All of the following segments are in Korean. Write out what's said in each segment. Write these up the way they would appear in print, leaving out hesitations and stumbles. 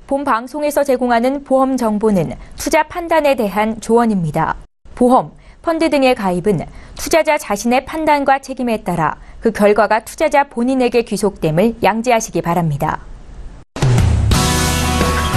본 방송에서 제공하는 보험 정보는 투자 판단에 대한 조언입니다. 보험, 펀드 등의 가입은 투자자 자신의 판단과 책임에 따라 그 결과가 투자자 본인에게 귀속됨을 양지하시기 바랍니다.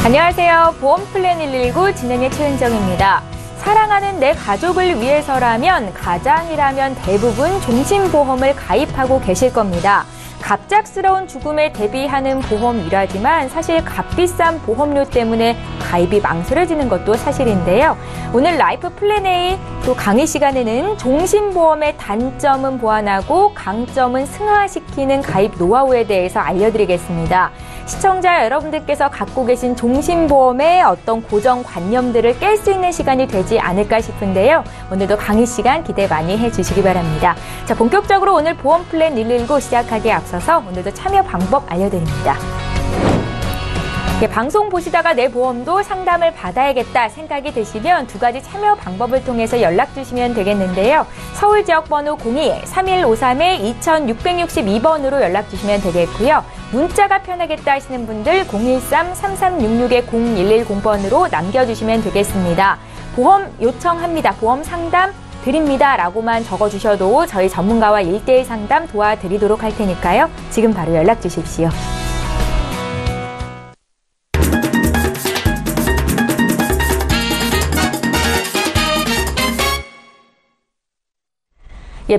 안녕하세요. 보험 플랜 119 진행의 최은정입니다. 사랑하는 내 가족을 위해서라면, 가장이라면 대부분 종신보험을 가입하고 계실 겁니다. 갑작스러운 죽음에 대비하는 보험이라지만 사실 값비싼 보험료 때문에 가입이 망설여지는 것도 사실인데요. 오늘 라이프 플랜 A 또 강의 시간에는 종신보험의 단점은 보완하고 강점은 승화시키는 가입 노하우에 대해서 알려드리겠습니다. 시청자 여러분들께서 갖고 계신 종신보험의 어떤 고정관념들을 깰 수 있는 시간이 되지 않을까 싶은데요. 오늘도 강의 시간 기대 많이 해주시기 바랍니다. 자, 본격적으로 오늘 보험 플랜 119 시작하기에 앞서서 오늘도 참여 방법 알려드립니다. 방송 보시다가 내 보험도 상담을 받아야겠다 생각이 드시면 두 가지 참여 방법을 통해서 연락 주시면 되겠는데요. 서울 지역번호 02-3153-2662번으로 연락 주시면 되겠고요. 문자가 편하겠다 하시는 분들 013-3366-0110번으로 남겨주시면 되겠습니다. 보험 요청합니다. 보험 상담 드립니다 라고만 적어주셔도 저희 전문가와 1:1 상담 도와드리도록 할 테니까요. 지금 바로 연락 주십시오.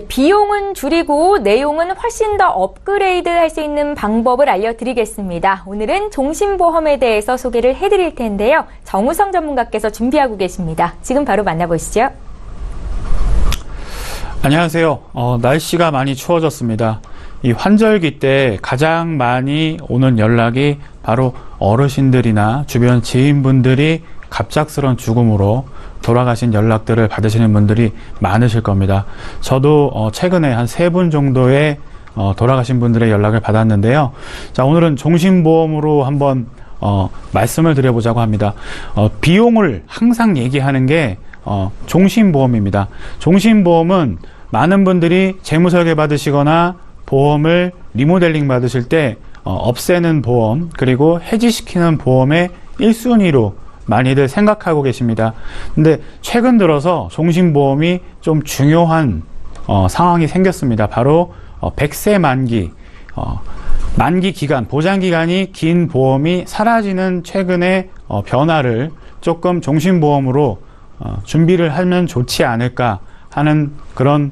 비용은 줄이고 내용은 훨씬 더 업그레이드 할 수 있는 방법을 알려드리겠습니다. 오늘은 종신보험에 대해서 소개를 해드릴 텐데요. 정우성 전문가께서 준비하고 계십니다. 지금 바로 만나보시죠. 안녕하세요. 날씨가 많이 추워졌습니다. 이 환절기 때 가장 많이 오는 연락이 바로 어르신들이나 주변 지인분들이 갑작스러운 죽음으로 돌아가신 연락들을 받으시는 분들이 많으실 겁니다. 저도 최근에 한 3분 정도의 돌아가신 분들의 연락을 받았는데요. 자, 오늘은 종신보험으로 한번 말씀을 드려보자고 합니다. 비용을 항상 얘기하는 게 종신보험입니다. 종신보험은 많은 분들이 재무설계 받으시거나 보험을 리모델링 받으실 때 없애는 보험 그리고 해지시키는 보험의 1순위로 많이들 생각하고 계십니다. 근데 최근 들어서 종신보험이 좀 중요한 상황이 생겼습니다. 바로 100세 만기, 만기 기간, 보장 기간이 긴 보험이 사라지는 최근의 변화를 조금 종신보험으로 준비를 하면 좋지 않을까 하는 그런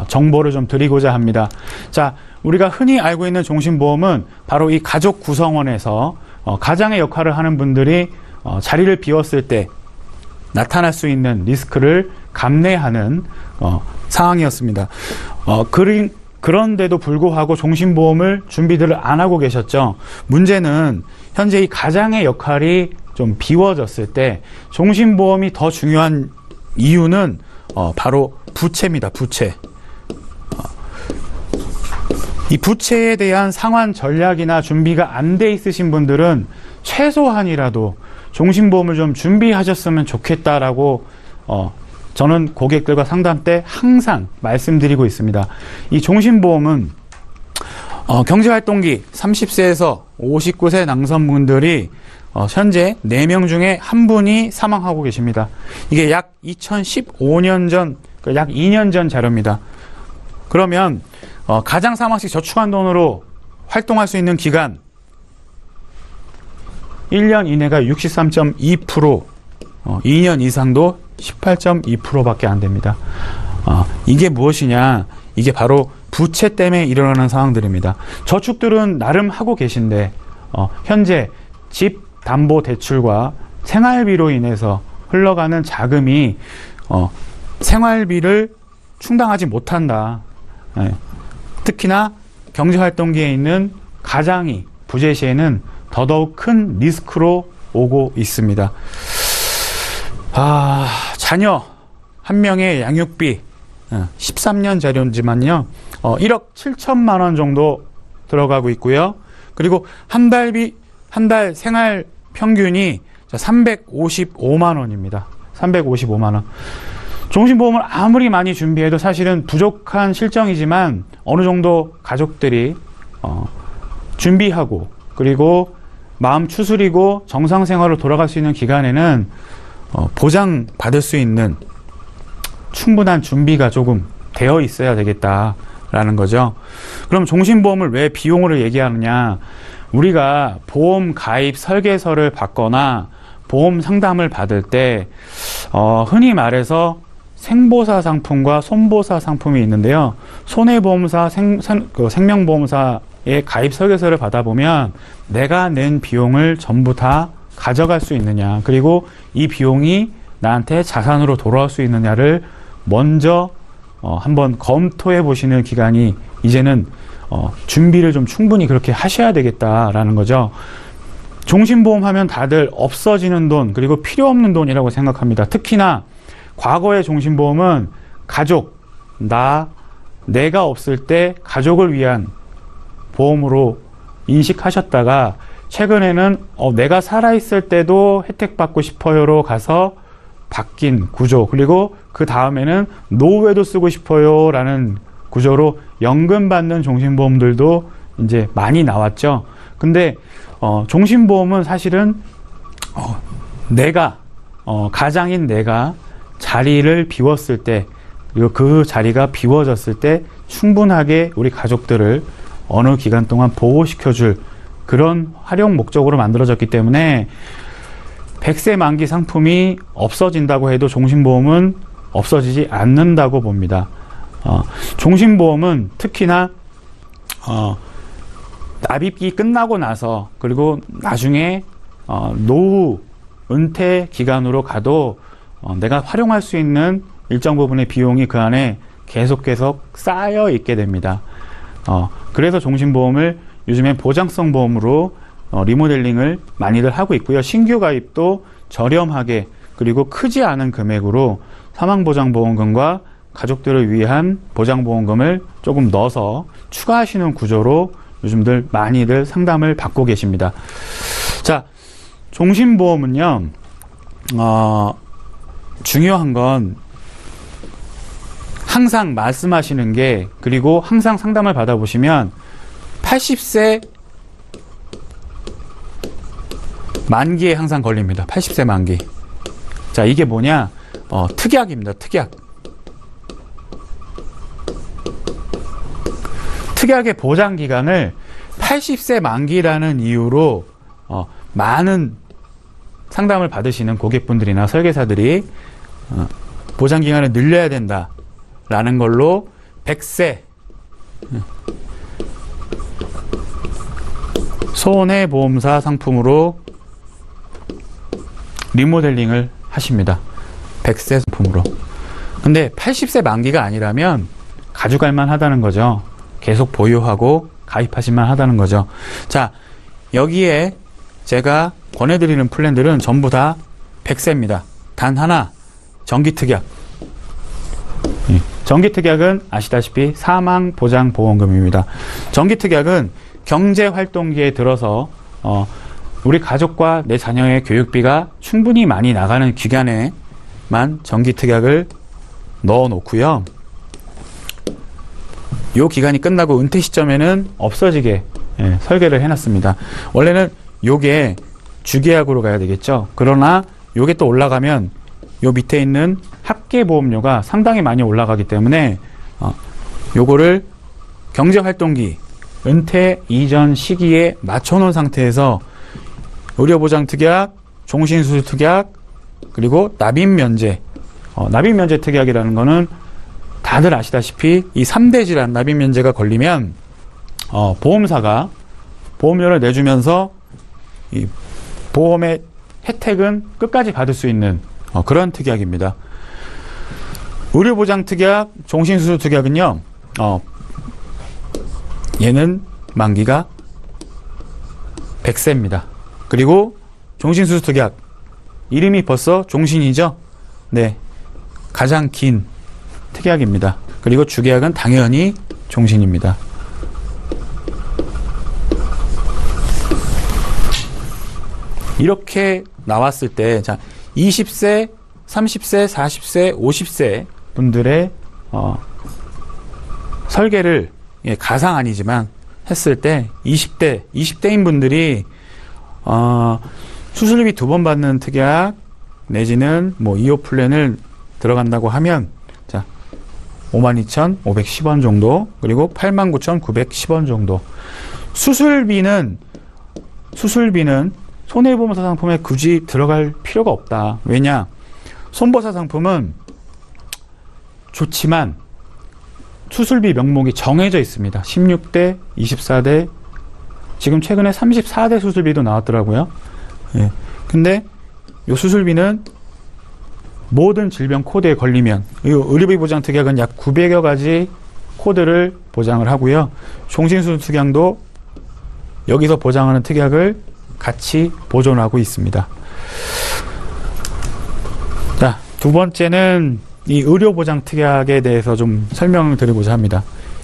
정보를 좀 드리고자 합니다. 자, 우리가 흔히 알고 있는 종신보험은 바로 이 가족 구성원에서 가장의 역할을 하는 분들이 자리를 비웠을 때 나타날 수 있는 리스크를 감내하는 상황이었습니다. 그런데도 불구하고 종신보험을 준비들을 안 하고 계셨죠. 문제는 현재 이 가장의 역할이 좀 비워졌을 때 종신보험이 더 중요한 이유는 바로 부채입니다. 부채. 이 부채에 대한 상환 전략이나 준비가 안 돼 있으신 분들은 최소한이라도 종신보험을 좀 준비하셨으면 좋겠다라고 저는 고객들과 상담 때 항상 말씀드리고 있습니다. 이 종신보험은 경제활동기 30세에서 59세 남성분들이 현재 4명 중에 1분이 사망하고 계십니다. 이게 약 2015년 전, 약 2년 전 자료입니다. 그러면 가장 사망시 저축한 돈으로 활동할 수 있는 기간 1년 이내가 63.2%, 2년 이상도 18.2%밖에 안 됩니다. 이게 무엇이냐? 이게 바로 부채 때문에 일어나는 상황들입니다. 저축들은 나름 하고 계신데 현재 집 담보 대출과 생활비로 인해서 흘러가는 자금이 생활비를 충당하지 못한다. 특히나 경제활동기에 있는 가장이 부재 시에는 더더욱 큰 리스크로 오고 있습니다. 자녀 한 명의 양육비 13년 자료지만요. 1억 7천만 원 정도 들어가고 있고요. 그리고 한 달 생활 평균이 355만 원입니다. 355만 원. 종신보험을 아무리 많이 준비해도 사실은 부족한 실정이지만 어느 정도 가족들이 준비하고 그리고 마음 추스리고 정상 생활로 돌아갈 수 있는 기간에는 보장받을 수 있는 충분한 준비가 조금 되어 있어야 되겠다라는 거죠. 그럼 종신보험을 왜 비용으로 얘기하느냐? 우리가 보험 가입 설계서를 받거나 보험 상담을 받을 때 흔히 말해서 생보사 상품과 손보사 상품이 있는데요. 손해보험사, 생명보험사의 가입 설계서를 받아보면 내가 낸 비용을 전부 다 가져갈 수 있느냐, 그리고 이 비용이 나한테 자산으로 돌아올 수 있느냐를 먼저 한번 검토해 보시는 기간이 이제는 준비를 좀 충분히 그렇게 하셔야 되겠다라는 거죠. 종신보험 하면 다들 없어지는 돈, 그리고 필요 없는 돈이라고 생각합니다. 특히나 과거의 종신보험은 가족, 내가 없을 때 가족을 위한 보험으로 인식하셨다가 최근에는 내가 살아있을 때도 혜택받고 싶어요로 가서 바뀐 구조, 그리고 그 다음에는 노후에도 쓰고 싶어요 라는 구조로 연금 받는 종신보험들도 이제 많이 나왔죠. 근데 종신보험은 사실은 가장인 내가 자리를 비웠을 때, 그리고 그 자리가 비워졌을 때 충분하게 우리 가족들을 어느 기간 동안 보호시켜줄 그런 활용 목적으로 만들어졌기 때문에 100세 만기 상품이 없어진다고 해도 종신보험은 없어지지 않는다고 봅니다. 종신보험은 특히나 납입기 끝나고 나서, 그리고 나중에 노후 은퇴 기간으로 가도 내가 활용할 수 있는 일정 부분의 비용이 그 안에 계속 쌓여 있게 됩니다. 그래서 종신보험을 요즘엔 보장성 보험으로 리모델링을 많이들 하고 있고요. 신규 가입도 저렴하게, 그리고 크지 않은 금액으로 사망보장보험금과 가족들을 위한 보장보험금을 조금 넣어서 추가하시는 구조로 요즘들 많이들 상담을 받고 계십니다. 자, 종신보험은요, 중요한 건 항상 말씀하시는 게, 그리고 항상 상담을 받아보시면 80세 만기에 항상 걸립니다. 80세 만기. 자, 이게 뭐냐? 특약입니다. 특약. 특약의 보장 기간을 80세 만기라는 이유로 많은 상담을 받으시는 고객분들이나 설계사들이 보장 기간을 늘려야 된다라는 걸로 100세 손해보험사 상품으로 리모델링을 하십니다. 100세 상품으로. 근데 80세 만기가 아니라면 가져갈 만하다는 거죠. 계속 보유하고 가입하실 만하다는 거죠. 자, 여기에 제가 권해드리는 플랜들은 전부 다 100세입니다. 단 하나, 정기특약. 정기특약은 아시다시피 사망보장보험금입니다. 정기특약은 경제활동기에 들어서 우리 가족과 내 자녀의 교육비가 충분히 많이 나가는 기간에만 정기특약을 넣어 놓고요. 요 기간이 끝나고 은퇴 시점에는 없어지게 설계를 해놨습니다. 원래는 요게 주계약으로 가야 되겠죠. 그러나 요게 또 올라가면 요 밑에 있는 합계보험료가 상당히 많이 올라가기 때문에 요거를 경제활동기 은퇴 이전 시기에 맞춰놓은 상태에서 의료보장특약, 종신수술특약, 그리고 납입면제. 납입면제 특약이라는 거는 다들 아시다시피 이 3대 질환 납입면제가 걸리면 보험사가 보험료를 내주면서 이 보험의 혜택은 끝까지 받을 수 있는 그런 특약입니다. 의료보장특약, 종신수술특약은요, 얘는 만기가 100세입니다. 그리고 종신수술특약, 이름이 벌써 종신이죠? 네, 가장 긴 특약입니다. 그리고 주계약은 당연히 종신입니다. 이렇게 나왔을 때, 자, 20세, 30세, 40세, 50세 분들의 설계를 가상 아니지만 했을 때 20대인 분들이 수술비 2번 받는 특약 내지는 뭐 2호 플랜을 들어간다고 하면 자 52,510원 정도, 그리고 89,910원 정도. 수술비는 손해보험사 상품에 굳이 들어갈 필요가 없다. 왜냐? 손보사 상품은 좋지만 수술비 명목이 정해져 있습니다. 16대, 24대, 지금 최근에 34대 수술비도 나왔더라고요. 예. 근데 이 수술비는 모든 질병 코드에 걸리면, 이 의료비 보장 특약은 약 900여 가지 코드를 보장을 하고요. 종신수술 특약도 여기서 보장하는 특약을 같이 보존하고 있습니다. 자, 두 번째는 이 의료보장 특약에 대해서 좀 설명을 드리고자 합니다.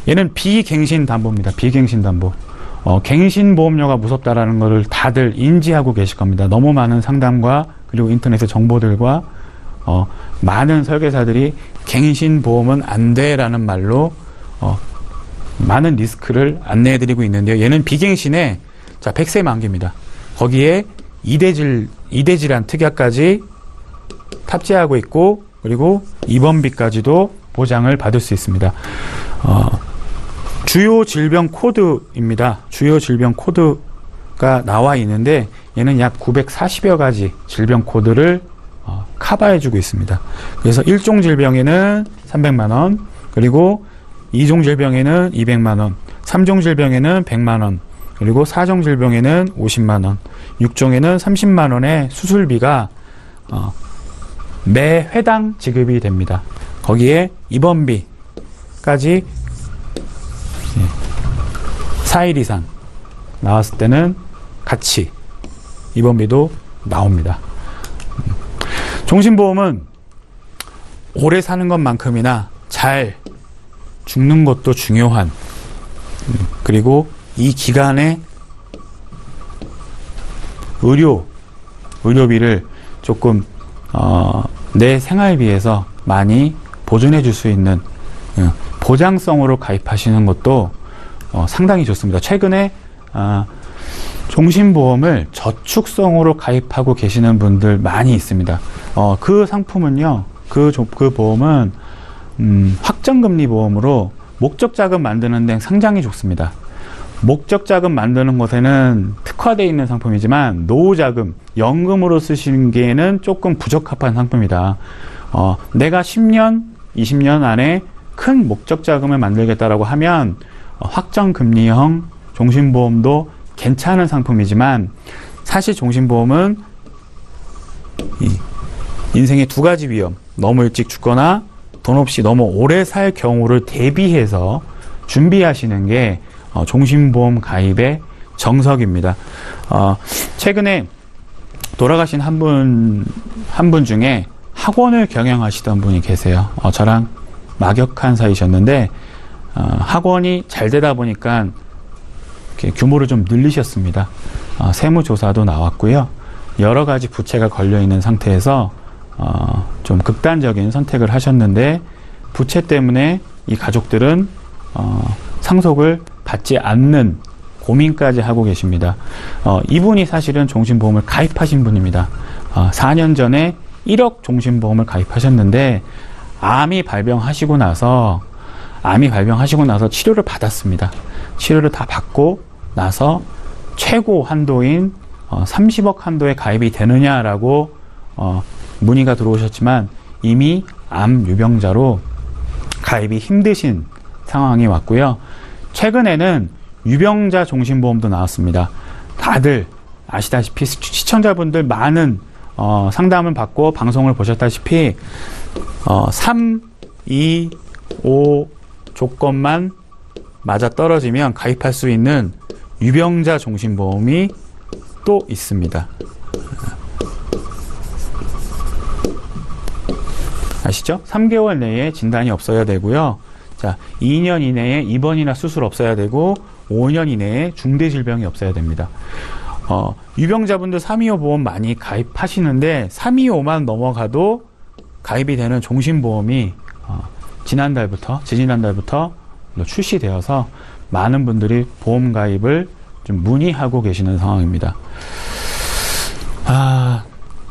얘는 비갱신담보입니다. 비갱신담보. 갱신보험료가 무섭다라는 것을 다들 인지하고 계실 겁니다. 너무 많은 상담과 그리고 인터넷의 정보들과 많은 설계사들이 갱신보험은 안 돼라는 말로 많은 리스크를 안내해드리고 있는데요. 얘는 비갱신에 자 100세 만기입니다. 거기에 이대질환 특약까지 탑재하고 있고, 그리고 입원비까지도 보장을 받을 수 있습니다. 주요 질병 코드입니다. 주요 질병 코드가 나와 있는데 얘는 약 940여 가지 질병 코드를 커버해주고 있습니다. 그래서 1종 질병에는 300만원, 그리고 2종 질병에는 200만원, 3종 질병에는 100만원, 그리고 4종 질병에는 50만원, 6종에는 30만원의 수술비가 매 회당 지급이 됩니다. 거기에 입원비까지 4일 이상 나왔을 때는 같이 입원비도 나옵니다. 종신보험은 오래 사는 것만큼이나 잘 죽는 것도 중요한, 그리고 이 기간에 의료비를 조금 내 생활비에서 많이 보존해 줄 수 있는 보장성으로 가입하시는 것도 상당히 좋습니다. 최근에 종신보험을 저축성으로 가입하고 계시는 분들 많이 있습니다. 그 상품은요, 그 보험은 확정금리 보험으로 목적자금 만드는 데 상당히 좋습니다. 목적자금 만드는 것에는 특화되어 있는 상품이지만 노후자금, 연금으로 쓰시기에는 조금 부적합한 상품이다. 내가 10년, 20년 안에 큰 목적자금을 만들겠다라고 하면 확정금리형 종신보험도 괜찮은 상품이지만, 사실 종신보험은 인생의 두 가지 위험, 너무 일찍 죽거나 돈 없이 너무 오래 살 경우를 대비해서 준비하시는 게 종신보험 가입의 정석입니다. 최근에 돌아가신 한 분 중에 학원을 경영하시던 분이 계세요. 저랑 막역한 사이셨는데 학원이 잘 되다 보니까 규모를 좀 늘리셨습니다. 세무조사도 나왔고요. 여러 가지 부채가 걸려 있는 상태에서 좀 극단적인 선택을 하셨는데, 부채 때문에 이 가족들은 상속을 받지 않는 고민까지 하고 계십니다. 이분이 사실은 종신보험을 가입하신 분입니다. 4년 전에 1억 종신보험을 가입하셨는데 암이 발병하시고 나서 치료를 받았습니다. 치료를 다 받고 나서 최고 한도인 30억 한도에 가입이 되느냐라고 문의가 들어오셨지만 이미 암 유병자로 가입이 힘드신 상황이 왔고요. 최근에는 유병자 종신보험도 나왔습니다. 다들 아시다시피 시청자분들 많은 상담을 받고 방송을 보셨다시피 3, 2, 5 조건만 맞아 떨어지면 가입할 수 있는 유병자 종신보험이 또 있습니다. 아시죠? 3개월 내에 진단이 없어야 되고요. 자, 2년 이내에 입원이나 수술 없어야 되고 5년 이내에 중대질병이 없어야 됩니다. 유병자분들 325 보험 많이 가입하시는데 325만 넘어가도 가입이 되는 종신보험이 지지난달부터 출시되어서 많은 분들이 보험 가입을 좀 문의하고 계시는 상황입니다.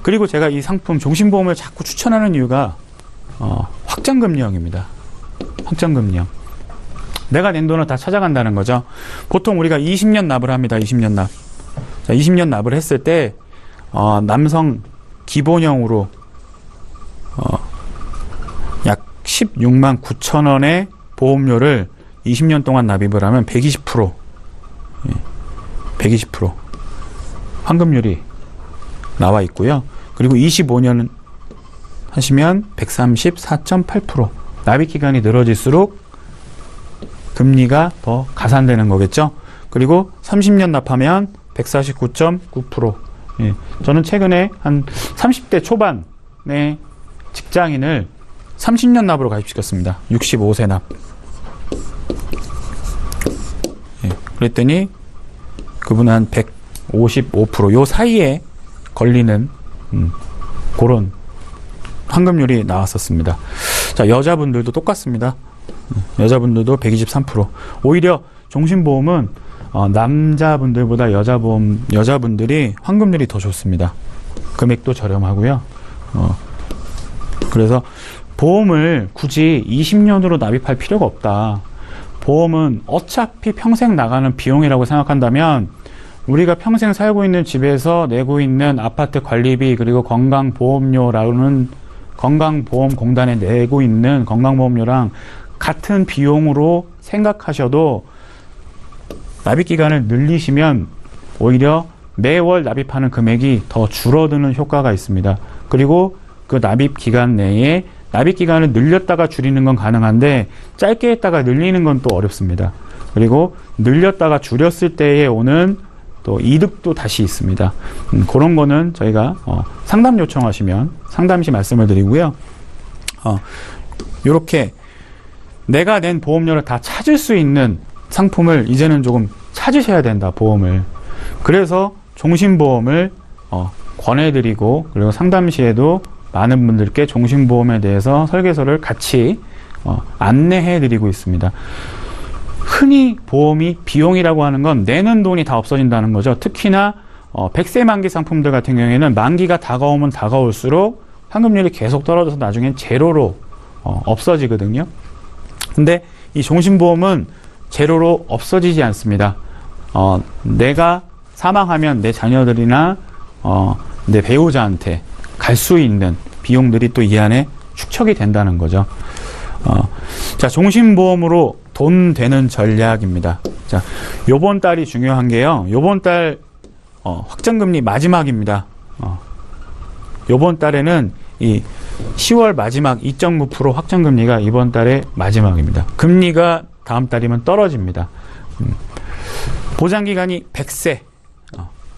그리고 제가 이 상품 종신보험을 자꾸 추천하는 이유가 확정금리형입니다. 확정금리형. 내가 낸 돈을 다 찾아간다는 거죠. 보통 우리가 20년 납을 합니다. 20년 납. 자, 20년 납을 했을 때 남성 기본형으로 약 16만 9천 원의 보험료를 20년 동안 납입을 하면 120%, 120% 환급률이 나와 있고요. 그리고 25년 하시면 134.8%. 납입 기간이 늘어질수록 금리가 더 가산되는 거겠죠. 그리고 30년 납하면 149.9%. 예, 저는 최근에 한 30대 초반의 직장인을 30년 납으로 가입시켰습니다. 65세 납. 예, 그랬더니 그분은 한 155%, 요 사이에 걸리는 그런 환급률이 나왔었습니다. 자, 여자분들도 똑같습니다. 여자분들도 123%. 오히려 종신보험은 남자분들보다 여자분들이 환급률이 더 좋습니다. 금액도 저렴하고요. 그래서 보험을 굳이 20년으로 납입할 필요가 없다. 보험은 어차피 평생 나가는 비용이라고 생각한다면 우리가 평생 살고 있는 집에서 내고 있는 아파트 관리비, 그리고 건강보험료라는 건강보험공단에 내고 있는 건강보험료랑 같은 비용으로 생각하셔도 납입기간을 늘리시면 오히려 매월 납입하는 금액이 더 줄어드는 효과가 있습니다. 그리고 그 납입기간 내에 납입기간을 늘렸다가 줄이는 건 가능한데 짧게 했다가 늘리는 건 또 어렵습니다. 그리고 늘렸다가 줄였을 때에 오는 또 이득도 다시 있습니다. 그런 거는 저희가 상담 요청하시면 상담 시 말씀을 드리고요. 요렇게 내가 낸 보험료를 다 찾을 수 있는 상품을 이제는 조금 찾으셔야 된다, 보험을. 그래서 종신보험을 권해드리고, 그리고 상담 시에도 많은 분들께 종신보험에 대해서 설계서를 같이 안내해드리고 있습니다. 흔히 보험이 비용이라고 하는 건 내는 돈이 다 없어진다는 거죠. 특히나 100세 만기 상품들 같은 경우에는 만기가 다가오면 다가올수록 환급률이 계속 떨어져서 나중엔 제로로 없어지거든요. 근데 이 종신보험은 제로로 없어지지 않습니다. 내가 사망하면 내 자녀들이나 내 배우자한테 갈 수 있는 비용들이 또 이 안에 축적이 된다는 거죠. 자, 종신보험으로 돈 되는 전략입니다. 자, 요번 달이 중요한 게요. 요번 달 확정금리 마지막입니다. 요번 달에는 이 10월 마지막 2.9% 확정금리가 이번 달의 마지막입니다. 금리가 다음 달이면 떨어집니다. 보장기간이 100세.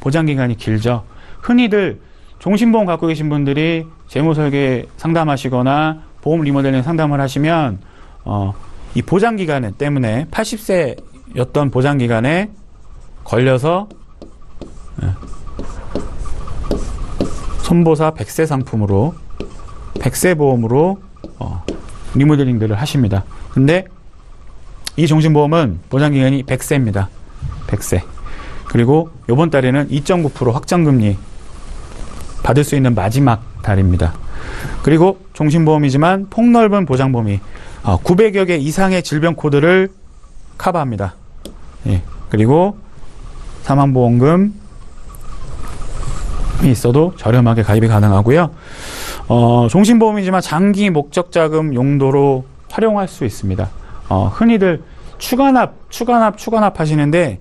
보장기간이 길죠. 흔히들 종신보험 갖고 계신 분들이 재무설계 상담하시거나 보험 리모델링 상담을 하시면 이 보장기간 때문에 80세였던 보장기간에 걸려서 손보사 100세 상품으로 100세 보험으로 리모델링들을 하십니다. 근데 이 종신보험은 보장기간이 100세입니다. 100세. 그리고 이번 달에는 2.9% 확정금리 받을 수 있는 마지막 달입니다. 그리고 종신보험이지만 폭넓은 보장범위 900여 개 이상의 질병 코드를 커버합니다. 예. 그리고 사망보험금이 있어도 저렴하게 가입이 가능하고요. 종신보험이지만 장기 목적자금 용도로 활용할 수 있습니다. 흔히들 추가납 하시는데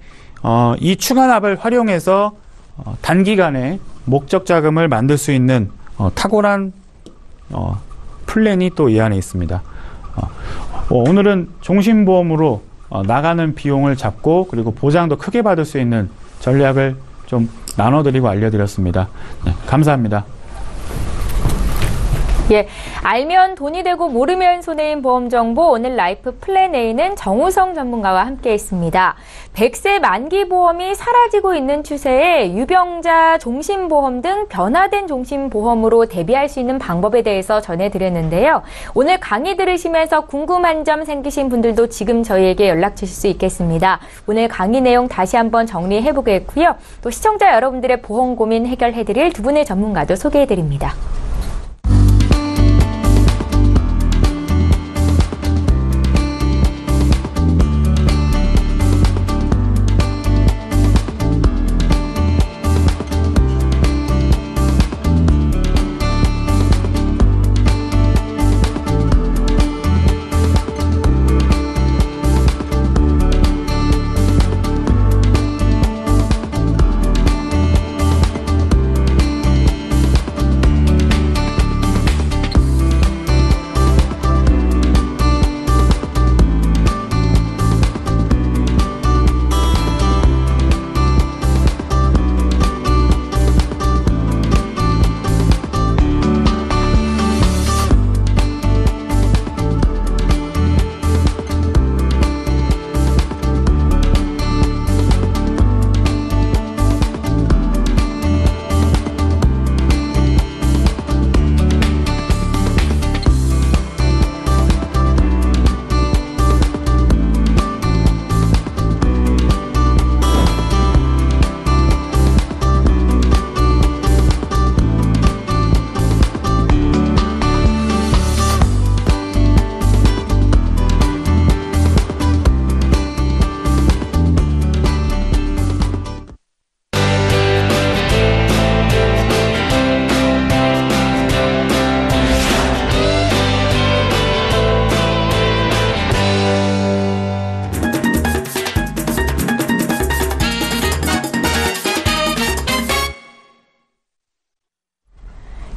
이 추가납을 활용해서 단기간에 목적자금을 만들 수 있는 탁월한 플랜이 또 이 안에 있습니다. 오늘은 종신보험으로 나가는 비용을 잡고 그리고 보장도 크게 받을 수 있는 전략을 좀 나눠드리고 알려드렸습니다. 네, 감사합니다. 예, 알면 돈이 되고 모르면 손해인 보험 정보 오늘 라이프 플랜 A는 정우성 전문가와 함께했습니다. 100세 만기 보험이 사라지고 있는 추세에 유병자 종신보험 등 변화된 종신보험으로 대비할 수 있는 방법에 대해서 전해드렸는데요. 오늘 강의 들으시면서 궁금한 점 생기신 분들도 지금 저희에게 연락 주실 수 있겠습니다. 오늘 강의 내용 다시 한번 정리해보겠고요. 또 시청자 여러분들의 보험 고민 해결해드릴 두 분의 전문가도 소개해드립니다.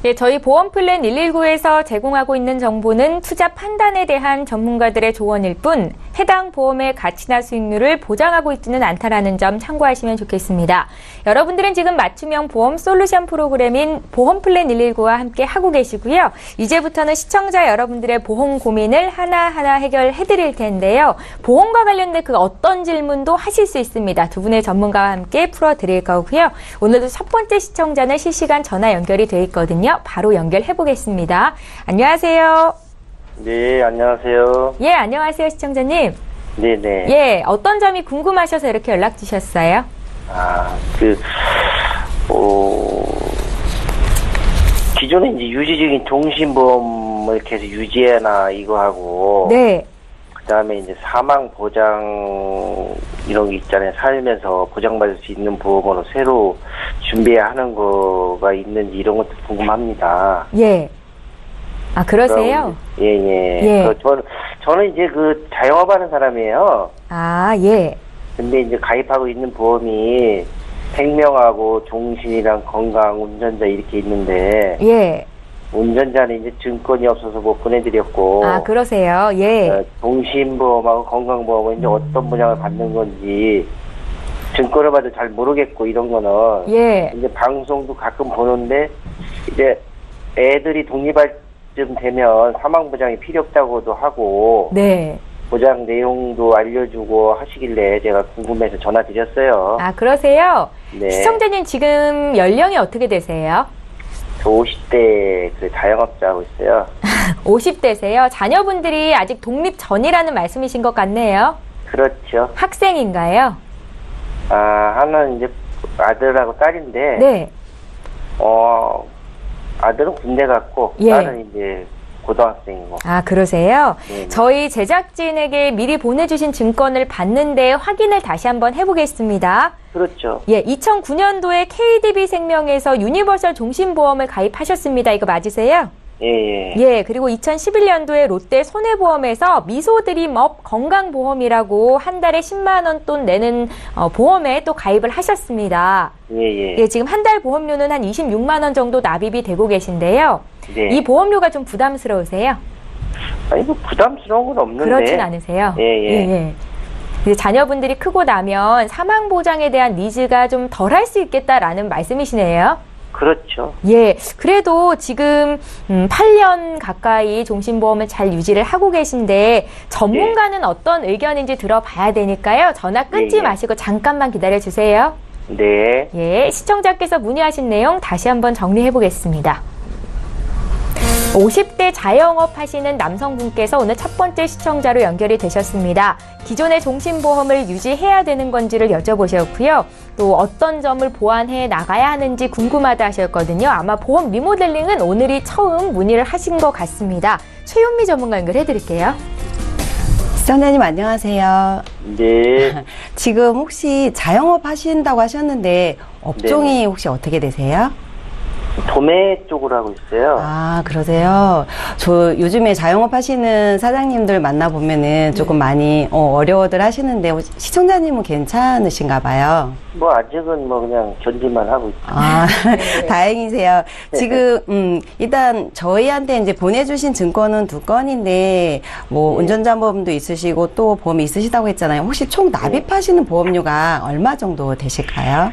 예, 저희 보험플랜 119에서 제공하고 있는 정보는 투자 판단에 대한 전문가들의 조언일 뿐 해당 보험의 가치나 수익률을 보장하고 있지는 않다는 점 참고하시면 좋겠습니다. 여러분들은 지금 맞춤형 보험 솔루션 프로그램인 보험플랜 119와 함께 하고 계시고요. 이제부터는 시청자 여러분들의 보험 고민을 하나하나 해결해드릴 텐데요. 보험과 관련된 그 어떤 질문도 하실 수 있습니다. 두 분의 전문가와 함께 풀어드릴 거고요. 오늘도 첫 번째 시청자는 실시간 전화 연결이 돼 있거든요. 바로 연결해 보겠습니다. 안녕하세요. 네, 안녕하세요. 예, 안녕하세요, 시청자님. 네네. 예, 어떤 점이 궁금하셔서 이렇게 연락 주셨어요? 기존에 이제 유지적인 종신보험을 계속 유지해나 이거 하고. 네. 그 다음에 이제 사망 보장 이런 게 있잖아요. 살면서 보장받을 수 있는 보험으로 새로 준비해야 하는 거가 있는지 이런 것도 궁금합니다. 예. 아, 그러세요? 예. 저는 이제 그 자영업하는 사람이에요. 아, 예. 근데 이제 가입하고 있는 보험이 생명하고 종신이랑 건강, 운전자 이렇게 있는데. 예. 운전자는 이제 증권이 없어서 못 보내드렸고. 아, 그러세요? 예. 종신보험하고 건강보험은 이제 어떤 보장을 받는 건지 증권을 봐도 잘 모르겠고 이런 거는. 예. 이제 방송도 가끔 보는데 이제 애들이 독립할 쯤 되면 사망보장이 필요 없다고도 하고. 네. 보장 내용도 알려주고 하시길래 제가 궁금해서 전화 드렸어요. 아, 그러세요? 네. 시청자님 지금 연령이 어떻게 되세요? 저 50대 그 자영업자 하고 있어요. 50대세요? 자녀분들이 아직 독립 전이라는 말씀이신 것 같네요. 그렇죠. 학생인가요? 하나는 이제 아들하고 딸인데. 네. 아들은 군대 갔고, 예. 딸은 이제 고등학생이고. 아, 그러세요? 네네. 저희 제작진에게 미리 보내주신 증권을 봤는데 확인을 다시 한번 해보겠습니다. 그렇죠. 예, 2009년도에 KDB생명에서 유니버설 종신보험을 가입하셨습니다. 이거 맞으세요? 예. 예, 그리고 2011년도에 롯데 손해보험에서 미소드림업 건강보험이라고 한 달에 10만 원 돈 내는 보험에 또 가입을 하셨습니다. 예. 예, 지금 한 달 보험료는 한 26만 원 정도 납입이 되고 계신데요. 네. 이 보험료가 좀 부담스러우세요? 아니, 뭐 부담스러운 건 없는데. 그렇진 않으세요? 예. 이제 자녀분들이 크고 나면 사망보장에 대한 니즈가 좀 덜할 수 있겠다라는 말씀이시네요. 그렇죠. 예, 그래도 지금 8년 가까이 종신보험을 잘 유지를 하고 계신데 전문가는 어떤 의견인지 들어봐야 되니까요. 전화 끊지 예. 마시고 잠깐만 기다려 주세요. 네. 예, 시청자께서 문의하신 내용 다시 한번 정리해 보겠습니다. 50대 자영업 하시는 남성분께서 오늘 첫 번째 시청자로 연결이 되셨습니다. 기존의 종신보험을 유지해야 되는 건지를 여쭤보셨고요. 또 어떤 점을 보완해 나가야 하는지 궁금하다 하셨거든요. 아마 보험 리모델링은 오늘이 처음 문의를 하신 것 같습니다. 최윤미 전문가 연결해 드릴게요. 시청자님 안녕하세요. 네. 지금 혹시 자영업 하신다고 하셨는데 업종이 네네. 혹시 어떻게 되세요? 도매 쪽으로 하고 있어요. 아, 그러세요? 저 요즘에 자영업 하시는 사장님들 만나보면은 조금 많이 어려워들 하시는데 시청자님은 괜찮으신가 봐요. 뭐 아직은 뭐 그냥 견디만 하고 있어요. 아, 다행이세요. 지금, 일단 저희한테 이제 보내주신 증권은 2건인데, 뭐, 네. 운전자보험도 있으시고 또 보험이 있으시다고 했잖아요. 혹시 총 납입하시는 보험료가 얼마 정도 되실까요?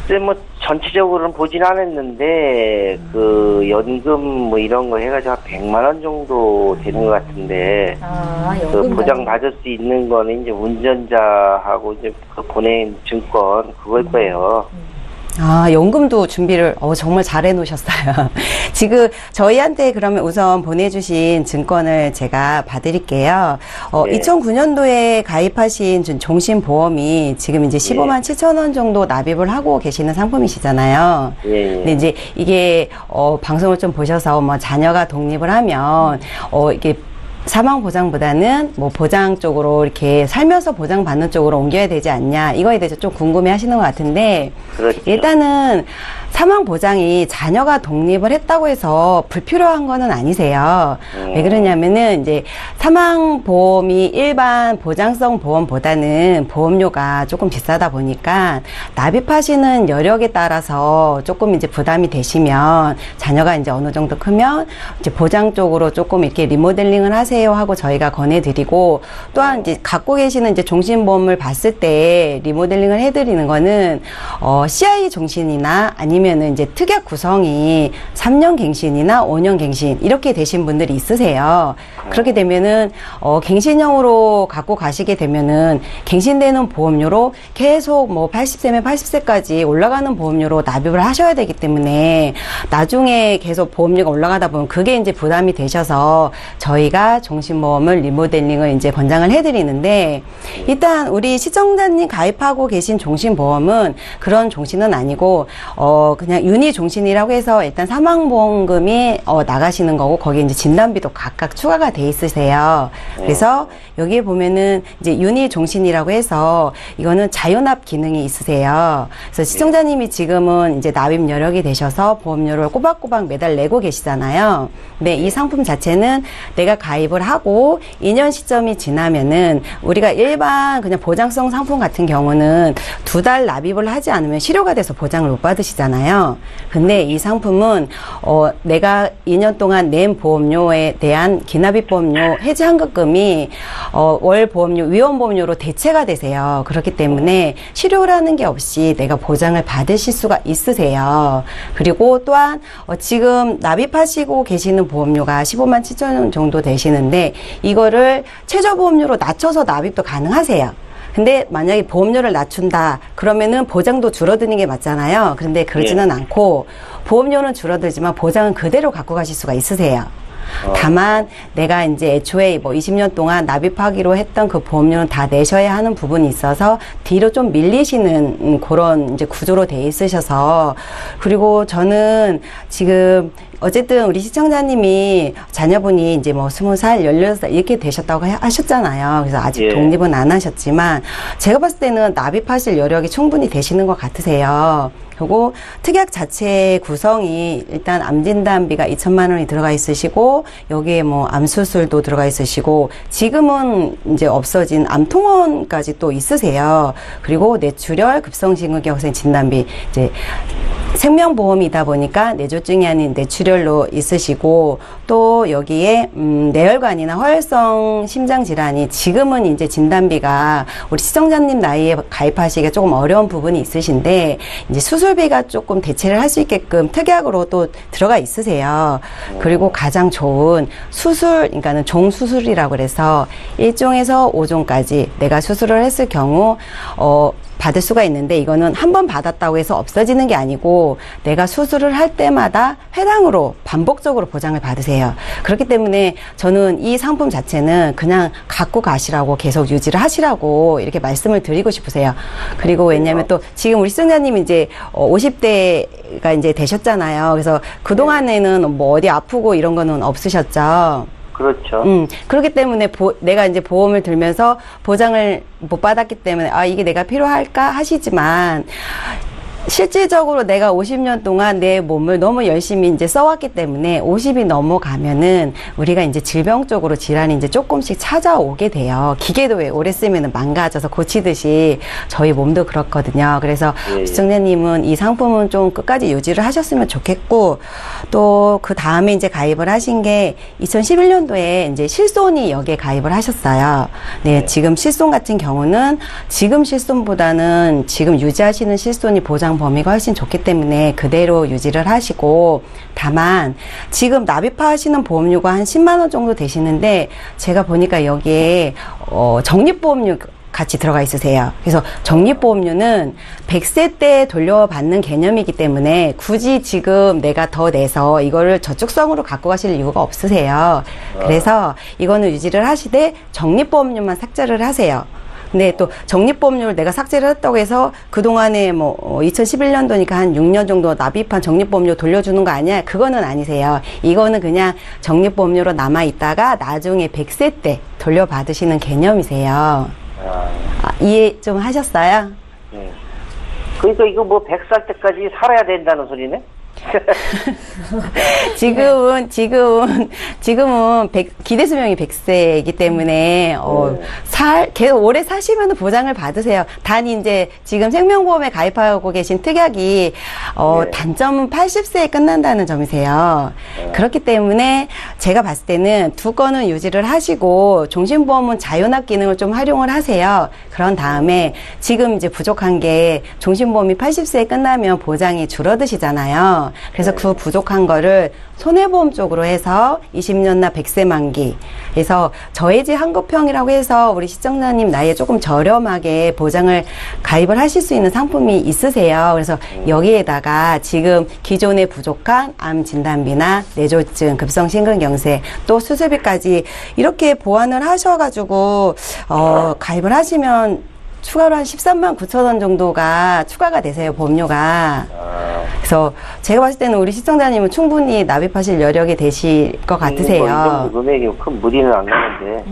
글쎄 뭐 전체적으로는 보진 않았는데 그 연금 뭐 이런 거 해가지고 한 100만 원 정도 되는 것 같은데 아, 그 보장 받을 수 있는 거는 이제 운전자하고 이제 그 보낸 증권 그걸 거예요. 아, 연금도 준비를 정말 잘 해놓으셨어요. 지금 저희한테 그러면 우선 보내주신 증권을 제가 봐드릴게요. 네. 2009년도에 가입하신 종신보험이 지금 이제 15만 7천 원 정도 납입을 하고 계시는 상품이시잖아요. 예. 근데 이제 이게 방송을 좀 보셔서 뭐 자녀가 독립을 하면 이게 사망 보장보다는 뭐 보장 쪽으로 이렇게 살면서 보장받는 쪽으로 옮겨야 되지 않냐 이거에 대해서 좀 궁금해 하시는 것 같은데 그렇죠. 일단은 사망 보장이 자녀가 독립을 했다고 해서 불필요한 거는 아니세요. 왜 그러냐면은 이제 사망 보험이 일반 보장성 보험보다는 보험료가 조금 비싸다 보니까 납입하시는 여력에 따라서 조금 이제 부담이 되시면 자녀가 이제 어느 정도 크면 이제 보장 쪽으로 조금 이렇게 리모델링을 하세요 하고 저희가 권해드리고 또한 이제 갖고 계시는 이제 종신보험을 봤을 때 리모델링을 해드리는 거는 CI 종신이나 아니면은 이제 특약 구성이 3년 갱신이나 5년 갱신 이렇게 되신 분들이 있으세요. 그렇게 되면은 갱신형으로 갖고 가시게 되면은 갱신되는 보험료로 계속 뭐 80세면 80세까지 올라가는 보험료로 납입을 하셔야 되기 때문에 나중에 계속 보험료가 올라가다 보면 그게 이제 부담이 되셔서 저희가 종신보험을 리모델링을 이제 권장을 해드리는데 일단 우리 시청자님 가입하고 계신 종신보험은 그런 종신은 아니고 그냥 유니 종신이라고 해서 일단 사망보험금이 나가시는 거고 거기에 이제 진단비도 각각 추가가 돼 있으세요. 그래서 여기에 보면은 이제 유니 종신이라고 해서 이거는 자유납 기능이 있으세요. 그래서 시청자님이 지금은 이제 납입 여력이 되셔서 보험료를 꼬박꼬박 매달 내고 계시잖아요. 근데 이 상품 자체는 내가 가입을 하고 2년 시점이 지나면은 우리가 일반 그냥 보장성 상품 같은 경우는 2달 납입을 하지 않으면 실효가 돼서 보장을 못 받으시잖아요. 근데 이 상품은 내가 2년 동안 낸 보험료에 대한 기납입 보험료 해지 환급금이 월 보험료, 위험 보험료로 대체가 되세요. 그렇기 때문에 실효라는 게 없이 내가 보장을 받으실 수가 있으세요. 그리고 또한 지금 납입하시고 계시는 보험료가 15만 7천 원 정도 되시는데 이거를 최저보험료로 낮춰서 납입도 가능하세요. 근데 만약에 보험료를 낮춘다 그러면은 보장도 줄어드는 게 맞잖아요. 그런데 그러지는 않고 보험료는 줄어들지만 보장은 그대로 갖고 가실 수가 있으세요. 다만 내가 이제 애초에 뭐 20년 동안 납입하기로 했던 그 보험료는 다 내셔야 하는 부분이 있어서 뒤로 좀 밀리시는 그런 이제 구조로 돼 있으셔서 그리고 저는 지금 어쨌든 우리 시청자님이 자녀분이 이제 뭐 20살, 16살 이렇게 되셨다고 하셨잖아요. 그래서 아직 독립은 안 하셨지만 제가 봤을 때는 납입하실 여력이 충분히 되시는 것 같으세요. 그리고 특약 자체 구성이 일단 암진단비가 2천만 원이 들어가 있으시고 여기에 뭐 암수술도 들어가 있으시고 지금은 이제 없어진 암통원까지 또 있으세요. 그리고 뇌출혈, 급성심근경색 진단비 이제 생명보험이다 보니까 뇌졸중이 아닌 뇌출혈로 있으시고 또 여기에 뇌혈관이나 허혈성 심장질환이 지금은 이제 진단비가 우리 시청자님 나이에 가입하시기가 조금 어려운 부분이 있으신데 이제 수술비가 조금 대체를 할 수 있게끔 특약으로 또 들어가 있으세요. 그리고 가장 좋은 수술, 그러니까는 종수술이라고 그래서 1종에서 5종까지 내가 수술을 했을 경우 받을 수가 있는데 이거는 한 번 받았다고 해서 없어지는 게 아니고 내가 수술을 할 때마다 회당으로 반복적으로 보장을 받으세요. 그렇기 때문에 저는 이 상품 자체는 그냥 갖고 가시라고 계속 유지를 하시라고 이렇게 말씀을 드리고 싶으세요. 그리고 왜냐면 또 지금 우리 시청자님 이제 50대가 이제 되셨잖아요. 그래서 그동안에는 뭐 어디 아프고 이런 거는 없으셨죠? 그렇죠. 그렇기 때문에 내가 이제 보험을 들면서 보장을 못 받았기 때문에 이게 내가 필요할까 하시지만 실질적으로 내가 50년 동안 내 몸을 너무 열심히 이제 써왔기 때문에 50이 넘어가면은 우리가 이제 질병 쪽으로 질환이 이제 조금씩 찾아오게 돼요. 기계도 왜 오래 쓰면은 망가져서 고치듯이 저희 몸도 그렇거든요. 그래서 시청자님은 이 상품은 좀 끝까지 유지를 하셨으면 좋겠고 또 그 다음에 이제 가입을 하신 게 2011년도에 이제 실손이 여기에 가입을 하셨어요. 네, 지금 실손 같은 경우는 지금 실손보다는 지금 유지하시는 실손이 보장 범위가 훨씬 좋기 때문에 그대로 유지를 하시고 다만 지금 납입화 하시는 보험료가 한 10만 원 정도 되시는데 제가 보니까 여기에 적립보험료 같이 들어가 있으세요. 그래서 적립보험료는 100세 때 돌려받는 개념이기 때문에 굳이 지금 내가 더 내서 이거를 저축성으로 갖고 가실 이유가 없으세요. 그래서 이거는 유지를 하시되 적립보험료만 삭제를 하세요. 근데 또 적립보험료를 내가 삭제를 했다고 해서 그동안에 뭐 2011년도니까 한 6년 정도 납입한 적립보험료 돌려주는 거 아니야? 그거는 아니세요. 이거는 그냥 적립보험료로 남아있다가 나중에 100세 때 돌려받으시는 개념이세요. 이해 좀 하셨어요? 네. 그러니까 이거 뭐 100살 때까지 살아야 된다는 소리네? 지금은 기대 수명이 100세이기 때문에 계속 오래 사시면 보장을 받으세요. 단 이제 지금 생명보험에 가입하고 계신 특약이 단점은 80세에 끝난다는 점이세요. 그렇기 때문에 제가 봤을 때는 두 건은 유지를 하시고 종신보험은 자연납 기능을 좀 활용을 하세요. 그런 다음에 지금 이제 부족한 게 종신보험이 80세에 끝나면 보장이 줄어드시잖아요. 그래서 그 부족한 거를 손해보험 쪽으로 해서 20년나 100세 만기 그래서 저해지 한급형이라고 해서 우리 시청자님 나이에 조금 저렴하게 보장을 가입을 하실 수 있는 상품이 있으세요. 그래서 여기에다가 지금 기존에 부족한 암 진단비나 뇌졸중, 급성심근경색 또 수술비까지 이렇게 보완을 하셔가지고 가입을 하시면 추가로 한 13만 9천 원 정도가 추가가 되세요, 보험료가. 그래서 제가 봤을 때는 우리 시청자님은 충분히 납입하실 여력이 되실 것 같으세요. 이 정도 금액이 큰 무리는 안 가는데.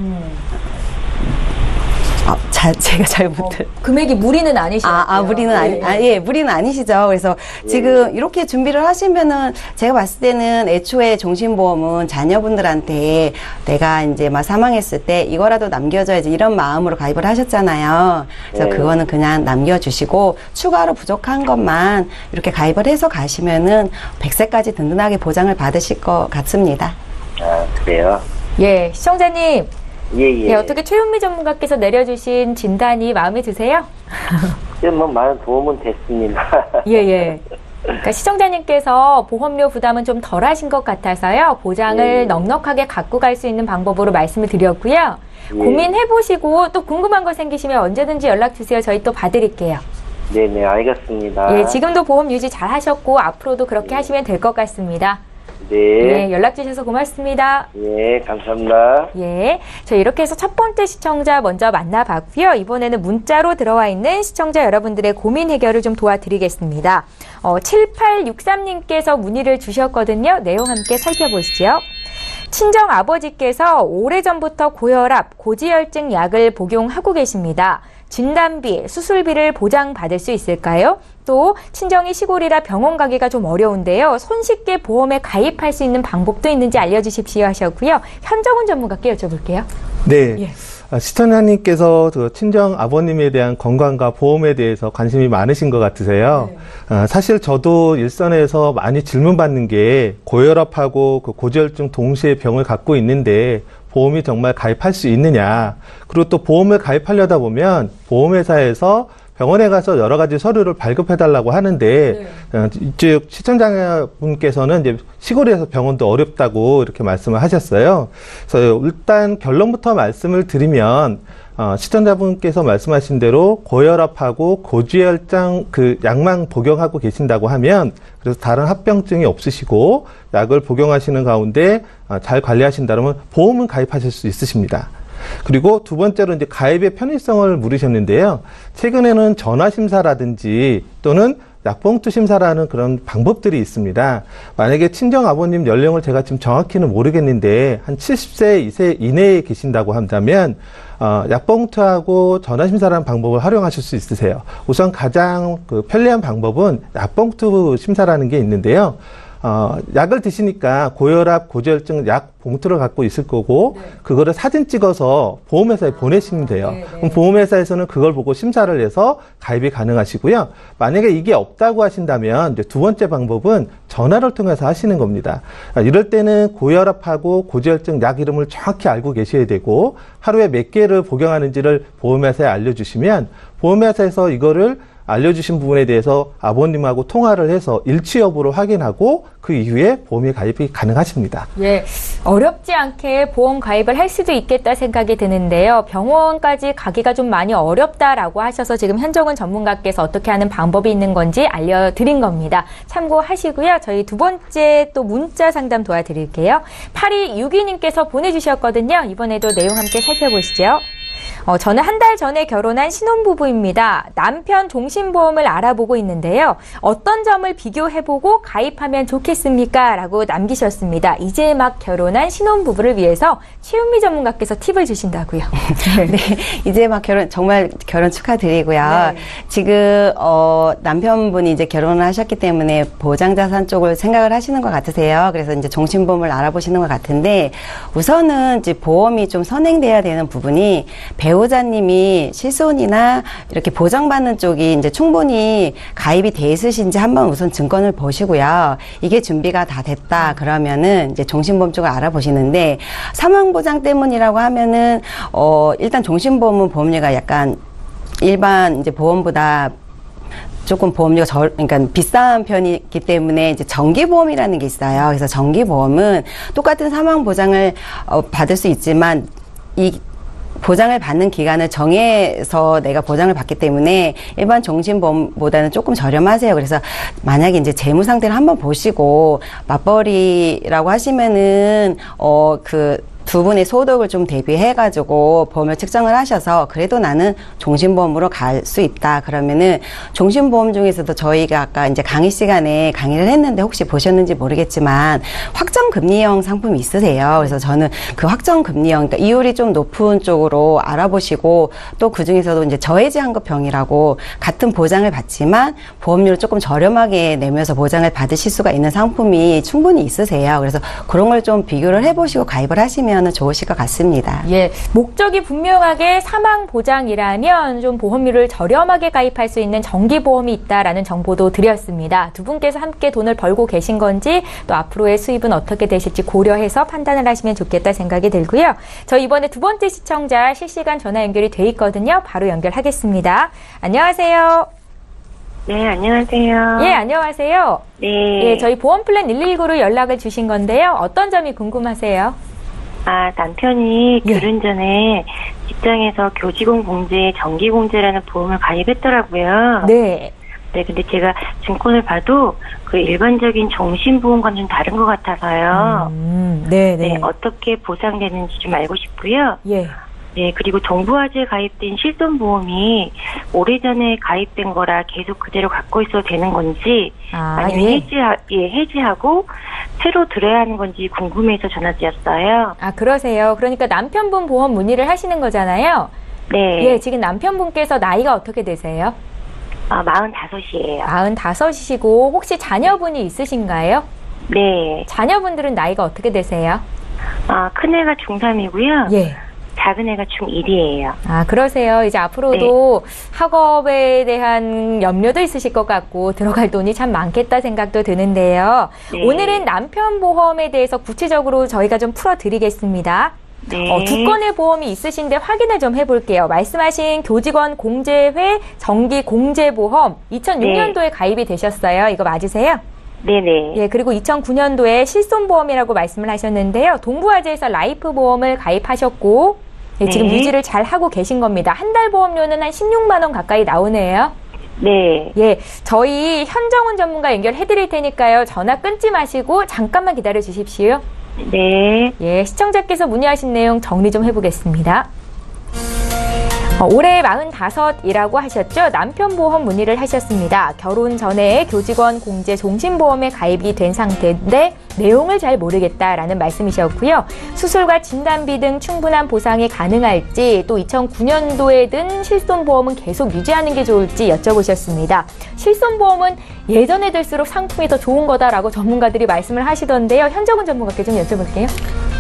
제가 잘 못 금액이 무리는 아니시죠? 무리는 예, 무리는 아니시죠. 그래서 지금 이렇게 준비를 하시면은 제가 봤을 때는 애초에 종신보험은 자녀분들한테 내가 이제 막 사망했을 때 이거라도 남겨줘야지 이런 마음으로 가입을 하셨잖아요. 그래서 그거는 그냥 남겨주시고 추가로 부족한 것만 이렇게 가입을 해서 가시면은 100세까지 든든하게 보장을 받으실 것 같습니다. 그래요? 예, 시청자님. 예. 어떻게 최윤미 전문가께서 내려주신 진단이 마음에 드세요? 뭐 많은 도움은 됐습니다. 예. 그러니까 시청자님께서 보험료 부담은 좀 덜 하신 것 같아서요. 보장을 넉넉하게 갖고 갈 수 있는 방법으로 말씀을 드렸고요. 고민해보시고 또 궁금한 거 생기시면 언제든지 연락주세요. 저희 또 봐드릴게요. 네네, 알겠습니다. 예, 지금도 보험 유지 잘 하셨고 앞으로도 그렇게 하시면 될 것 같습니다. 네. 연락 주셔서 고맙습니다. 예, 감사합니다. 예. 저 이렇게 해서 첫 번째 시청자 먼저 만나봤고요. 이번에는 문자로 들어와 있는 시청자 여러분들의 고민 해결을 좀 도와드리겠습니다. 7863님께서 문의를 주셨거든요. 내용 함께 살펴보시죠. 친정 아버지께서 오래전부터 고혈압, 고지혈증 약을 복용하고 계십니다. 진단비, 수술비를 보장받을 수 있을까요? 또 친정이 시골이라 병원 가기가 좀 어려운데요. 손쉽게 보험에 가입할 수 있는 방법도 있는지 알려주십시오 하셨고요. 현정훈 전문가께 여쭤볼게요. 네. 시청자님께서 그 친정 아버님에 대한 건강과 보험에 대해서 관심이 많으신 것 같으세요. 사실 저도 일선에서 많이 질문받는 게 고혈압하고 그 고지혈증 동시에 병을 갖고 있는데 보험이 정말 가입할 수 있느냐. 그리고 또 보험을 가입하려다 보면 보험회사에서 병원에 가서 여러 가지 서류를 발급해달라고 하는데, 이쪽 시청자분께서는 이제 시골에서 병원도 어렵다고 이렇게 말씀을 하셨어요. 그래서 일단 결론부터 말씀을 드리면, 시청자분께서 말씀하신 대로 고혈압하고 고지혈증 그 약만 복용하고 계신다고 하면, 그래서 다른 합병증이 없으시고 약을 복용하시는 가운데 잘 관리하신다면 보험은 가입하실 수 있으십니다. 그리고 두 번째로 이제 가입의 편의성을 물으셨는데요. 최근에는 전화심사라든지 또는 약봉투 심사라는 그런 방법들이 있습니다. 만약에 친정 아버님 연령을 제가 지금 정확히는 모르겠는데 한 70세 이내에 계신다고 한다면 약봉투하고 전화심사라는 방법을 활용하실 수 있으세요. 우선 가장 그 편리한 방법은 약봉투 심사라는 게 있는데요. 약을 드시니까 고혈압, 고지혈증 약 봉투를 갖고 있을 거고, 그거를 사진 찍어서 보험회사에 보내시면 돼요. 그럼 보험회사에서는 그걸 보고 심사를 해서 가입이 가능하시고요. 만약에 이게 없다고 하신다면 이제 두 번째 방법은 전화를 통해서 하시는 겁니다. 이럴 때는 고혈압하고 고지혈증 약 이름을 정확히 알고 계셔야 되고, 하루에 몇 개를 복용하는지를 보험회사에 알려주시면 보험회사에서 이거를 알려주신 부분에 대해서 아버님하고 통화를 해서 일치 여부를 확인하고 그 이후에 보험에 가입이 가능하십니다. 예, 어렵지 않게 보험 가입을 할 수도 있겠다 생각이 드는데요. 병원까지 가기가 좀 많이 어렵다라고 하셔서 지금 현정은 전문가께서 어떻게 하는 방법이 있는 건지 알려드린 겁니다. 참고하시고요. 저희 두 번째 또 문자 상담 도와드릴게요. 8262님께서 보내주셨거든요. 이번에도 내용 함께 살펴보시죠. 저는 한 달 전에 결혼한 신혼부부입니다. 남편 종신보험을 알아보고 있는데요. 어떤 점을 비교해보고 가입하면 좋겠습니까? 라고 남기셨습니다. 이제 막 결혼한 신혼부부를 위해서 최윤미 전문가께서 팁을 주신다고요. 네, 이제 막 정말 결혼 축하드리고요. 네. 지금 남편분이 이제 결혼을 하셨기 때문에 보장자산 쪽을 생각을 하시는 것 같으세요. 그래서 이제 종신보험을 알아보시는 것 같은데, 우선은 이제 보험이 좀 선행돼야 되는 부분이 배우자님이 실손이나 이렇게 보장받는 쪽이 이제 충분히 가입이 돼 있으신지 한번 우선 증권을 보시고요. 이게 준비가 다 됐다 그러면은 이제 종신보험 쪽을 알아보시는데, 사망보장 때문이라고 하면은 일단 종신보험은 보험료가 약간 일반 이제 보험보다 조금 보험료가 그러니까 비싼 편이기 때문에 이제 정기보험이라는 게 있어요. 그래서 정기보험은 똑같은 사망보장을 받을 수 있지만 이 보장을 받는 기간을 정해서 내가 보장을 받기 때문에 일반 종신보험보다는 조금 저렴하세요. 그래서 만약에 이제 재무 상태를 한번 보시고 맞벌이라고 하시면은 두 분의 소득을 좀 대비해가지고 보험을 측정을 하셔서 그래도 나는 종신보험으로 갈 수 있다. 그러면은 종신보험 중에서도 저희가 아까 이제 강의 시간에 강의를 했는데 혹시 보셨는지 모르겠지만 확정금리형 상품이 있으세요. 그래서 저는 그 확정금리형, 그러니까 이율이 좀 높은 쪽으로 알아보시고 또 그 중에서도 이제 저해지환급형이라고 같은 보장을 받지만 보험료를 조금 저렴하게 내면서 보장을 받으실 수가 있는 상품이 충분히 있으세요. 그래서 그런 걸 좀 비교를 해보시고 가입을 하시면 좋으실 것 같습니다. 예, 목적이 분명하게 사망보장이라면 좀 보험료를 저렴하게 가입할 수 있는 정기보험이 있다라는 정보도 드렸습니다. 두 분께서 함께 돈을 벌고 계신 건지 또 앞으로의 수입은 어떻게 되실지 고려해서 판단을 하시면 좋겠다 생각이 들고요. 저희 이번에 두 번째 시청자 실시간 전화 연결이 돼 있거든요. 바로 연결하겠습니다. 안녕하세요. 네, 안녕하세요. 예, 안녕하세요. 네. 예, 저희 보험플랜 119로 연락을 주신 건데요. 어떤 점이 궁금하세요? 남편이 결혼 전에 직장에서 교직원 공제, 정기 공제라는 보험을 가입했더라고요. 네. 네, 근데 제가 증권을 봐도 그 일반적인 종신보험과는 좀 다른 것 같아서요. 네. 네, 어떻게 보상되는지 좀 알고 싶고요. 예. 네, 그리고 정부화재에 가입된 실손보험이 오래전에 가입된 거라 계속 그대로 갖고 있어도 되는 건지, 아니면 해지하고 새로 들어야 하는 건지 궁금해서 전화드렸어요. 그러세요. 그러니까 남편분 보험 문의를 하시는 거잖아요. 네. 예, 지금 남편분께서 나이가 어떻게 되세요? 45이에요. 45이시고 혹시 자녀분이 있으신가요? 네. 자녀분들은 나이가 어떻게 되세요? 큰애가 중3이고요. 예. 작은 애가 중1이에요. 아, 그러세요. 이제 앞으로도 학업에 대한 염려도 있으실 것 같고 들어갈 돈이 참 많겠다 생각도 드는데요. 네. 오늘은 남편 보험에 대해서 구체적으로 저희가 좀 풀어드리겠습니다. 네. 두 건의 보험이 있으신데 확인을 좀 해볼게요. 말씀하신 교직원 공제회 정기 공제보험 2006년도에 가입이 되셨어요. 이거 맞으세요? 네네. 예, 그리고 2009년도에 실손보험이라고 말씀을 하셨는데요. 동부화재에서 라이프 보험을 가입하셨고, 예, 지금 네. 유지를 잘 하고 계신 겁니다. 한 달 보험료는 한 16만 원 가까이 나오네요. 네. 예, 저희 현정훈 전문가 연결해 드릴 테니까요. 전화 끊지 마시고 잠깐만 기다려 주십시오. 네. 예, 시청자께서 문의하신 내용 정리 좀 해보겠습니다. 올해 45이라고 하셨죠? 남편 보험 문의를 하셨습니다. 결혼 전에 교직원 공제 종신보험에 가입이 된 상태인데 내용을 잘 모르겠다라는 말씀이셨고요. 수술과 진단비 등 충분한 보상이 가능할지, 또 2009년도에 든 실손보험은 계속 유지하는 게 좋을지 여쭤보셨습니다. 실손보험은 예전에 들수록 상품이 더 좋은 거다라고 전문가들이 말씀을 하시던데요. 현정훈 전문가께 좀 여쭤볼게요.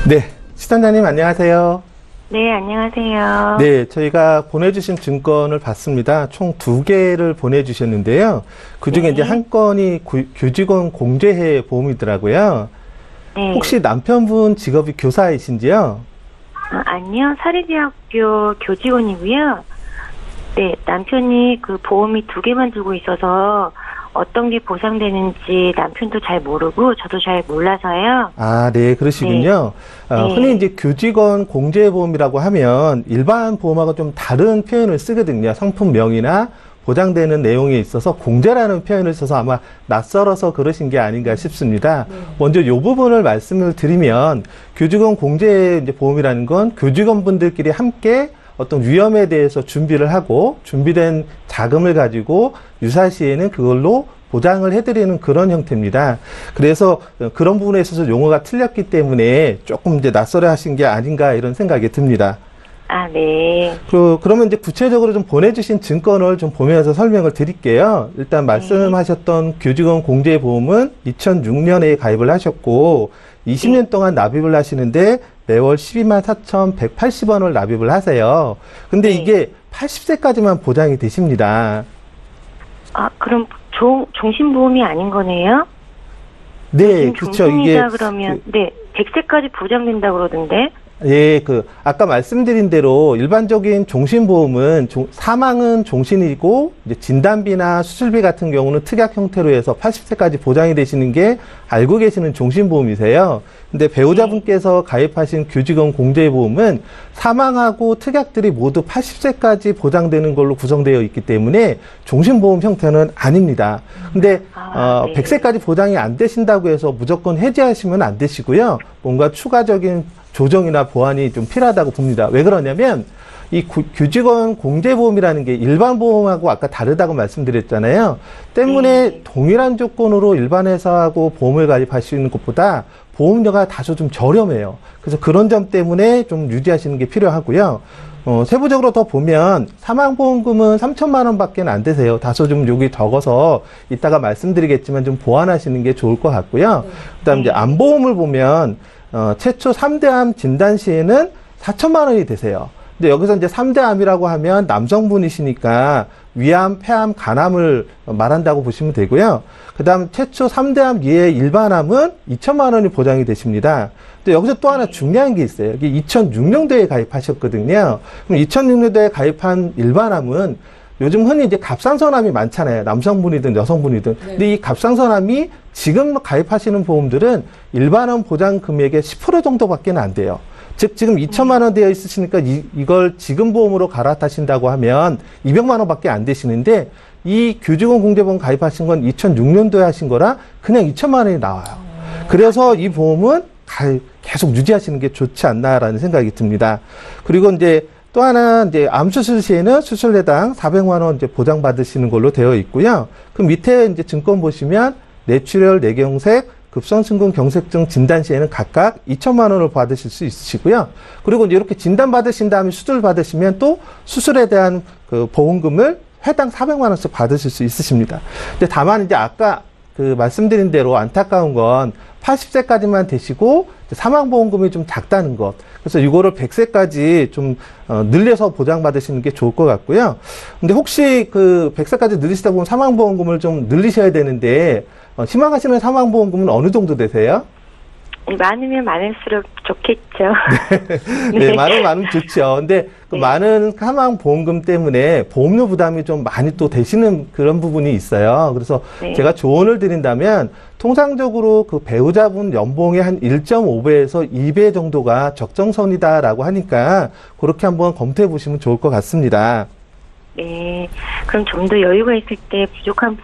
네, 시청자님 안녕하세요. 네, 안녕하세요. 네, 저희가 보내주신 증권을 봤습니다. 총 2개를 보내주셨는데요. 그 중에 네. 이제 한 건이 교직원 공제회 보험이더라고요. 네. 혹시 남편분 직업이 교사이신지요? 아니요, 사립대학교 교직원이고요. 네, 남편이 그 보험이 2개만 들고 있어서 어떤 게 보상되는지 남편도 잘 모르고 저도 잘 몰라서요. 아, 네, 그러시군요. 네. 흔히 이제 교직원 공제보험이라고 하면 일반 보험하고 좀 다른 표현을 쓰거든요. 상품명이나 보장되는 내용에 있어서 공제라는 표현을 써서 아마 낯설어서 그러신 게 아닌가 싶습니다. 먼저 이 부분을 말씀을 드리면 교직원 공제 이제 보험이라는 건 교직원분들끼리 함께 어떤 위험에 대해서 준비를 하고 준비된 자금을 가지고 유사시에는 그걸로 보장을 해드리는 그런 형태입니다. 그래서 그런 부분에 있어서 용어가 틀렸기 때문에 조금 이제 낯설어 하신 게 아닌가 이런 생각이 듭니다. 아, 네. 그러면 이제 구체적으로 좀 보내주신 증권을 좀 보면서 설명을 드릴게요. 일단 말씀하셨던 교직원 공제보험은 2006년에 가입을 하셨고 20년 동안 납입을 하시는데 매월 124,180원을 납입을 하세요. 근데 이게 80세까지만 보장이 되십니다. 아, 그럼 종신보험이 아닌 거네요? 네, 그렇죠. 이게 그러면 네, 100세까지 보장된다 그러던데. 예, 아까 말씀드린 대로 일반적인 종신보험은 사망은 종신이고, 이제 진단비나 수술비 같은 경우는 특약 형태로 해서 80세까지 보장이 되시는 게 알고 계시는 종신보험이세요. 근데 배우자분께서 가입하신 교직원 공제보험은 사망하고 특약들이 모두 80세까지 보장되는 걸로 구성되어 있기 때문에 종신보험 형태는 아닙니다. 근데, 100세까지 보장이 안 되신다고 해서 무조건 해지하시면 안 되시고요. 뭔가 추가적인 조정이나 보완이 좀 필요하다고 봅니다. 왜 그러냐면 이 교직원 공제보험이라는 게 일반 보험하고 아까 다르다고 말씀드렸잖아요. 때문에 동일한 조건으로 일반 회사하고 보험을 가입하시는 것보다 보험료가 다소 좀 저렴해요. 그래서 그런 점 때문에 좀 유지하시는 게 필요하고요. 세부적으로 더 보면 사망보험금은 3천만 원밖에 안 되세요. 다소 좀 여기 적어서 이따가 말씀드리겠지만 좀 보완하시는 게 좋을 것 같고요. 그다음 이제 암보험을 보면 최초 3대암 진단 시에는 4천만 원이 되세요. 근데 여기서 이제 3대암이라고 하면 남성분이시니까 위암, 폐암, 간암을 말한다고 보시면 되고요. 그 다음 최초 3대암 이외의 일반암은 2천만 원이 보장이 되십니다. 근데 여기서 또 하나 중요한 게 있어요. 이게 2006년도에 가입하셨거든요. 그럼 2006년도에 가입한 일반암은 요즘 흔히 이제 갑상선암이 많잖아요. 남성분이든 여성분이든. 근데 이 갑상선암이 지금 가입하시는 보험들은 일반암 보장 금액의 10% 정도밖에 안 돼요. 즉 지금 2천만 원 되어 있으시니까 이걸 지금 보험으로 갈아타신다고 하면 200만 원밖에 안 되시는데 이 교직원 공제보험 가입하신 건 2006년도에 하신 거라 그냥 2천만 원이 나와요. 그래서 이 보험은 계속 유지하시는 게 좋지 않나라는 생각이 듭니다. 그리고 이제 또 하나 이제 암 수술 시에는 수술례당 400만 원 이제 보장받으시는 걸로 되어 있고요. 그 밑에 이제 증권 보시면 뇌출혈, 뇌경색, 급성심근 경색증 진단 시에는 각각 2천만 원을 받으실 수 있으시고요. 그리고 이제 이렇게 진단 받으신 다음에 수술 받으시면 또 수술에 대한 그 보험금을 회당 400만 원씩 받으실 수 있으십니다. 근데 다만 이제 아까 그 말씀드린 대로 안타까운 건 80세까지만 되시고 사망보험금이 좀 작다는 것. 그래서 이거를 100세까지 좀 늘려서 보장받으시는 게 좋을 것 같고요. 근데 혹시 그 100세까지 늘리시다 보면 사망보험금을 좀 늘리셔야 되는데 희망하시는 사망보험금은 어느 정도 되세요? 많으면 많을수록 좋겠죠. 네, 많으면 좋죠. 근데 그 많은 사망보험금 때문에 보험료 부담이 좀 많이 또 되시는 그런 부분이 있어요. 그래서 제가 조언을 드린다면 통상적으로 그 배우자분 연봉의 한 1.5배에서 2배 정도가 적정선이다라고 하니까 그렇게 한번 검토해 보시면 좋을 것 같습니다. 네. 그럼 좀 더 여유가 있을 때 부족한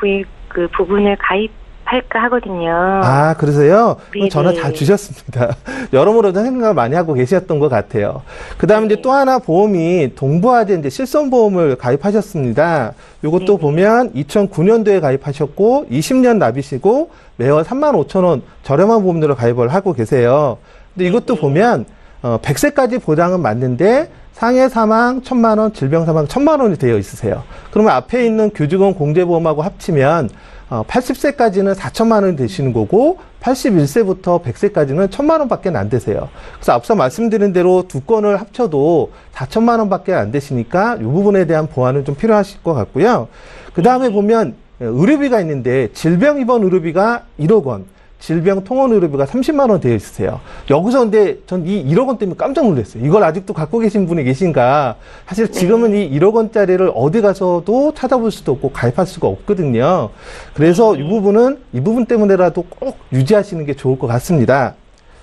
그 부분을 가입할까 하거든요. 아, 그러세요? 네, 전화 잘 주셨습니다. 여러모로 생각을 많이 하고 계셨던 것 같아요. 그 다음에 이제 또 하나 보험이 동부화재 이제 실손보험을 가입하셨습니다. 요것도 보면 2009년도에 가입하셨고 20년 납이시고 매월 35,000원 저렴한 보험료로 가입을 하고 계세요. 근데 이것도 보면 100세까지 보장은 맞는데 상해 사망 1,000만 원, 질병 사망 1,000만 원이 되어 있으세요. 그러면 앞에 있는 교직원 공제보험하고 합치면 80세까지는 4천만 원이 되시는 거고 81세부터 100세까지는 1,000만 원밖에 안 되세요. 그래서 앞서 말씀드린 대로 두 건을 합쳐도 4천만 원밖에 안 되시니까 이 부분에 대한 보완은 좀 필요하실 것 같고요. 그 다음에 보면 의료비가 있는데 질병 입원 의료비가 1억 원, 질병 통원 의료비가 30만 원 되어 있으세요. 여기서 근데 전 이 1억 원 때문에 깜짝 놀랐어요. 이걸 아직도 갖고 계신 분이 계신가. 사실 지금은 이 1억 원짜리를 어디 가서도 찾아볼 수도 없고 가입할 수가 없거든요. 그래서 이 부분 때문에라도 꼭 유지하시는 게 좋을 것 같습니다.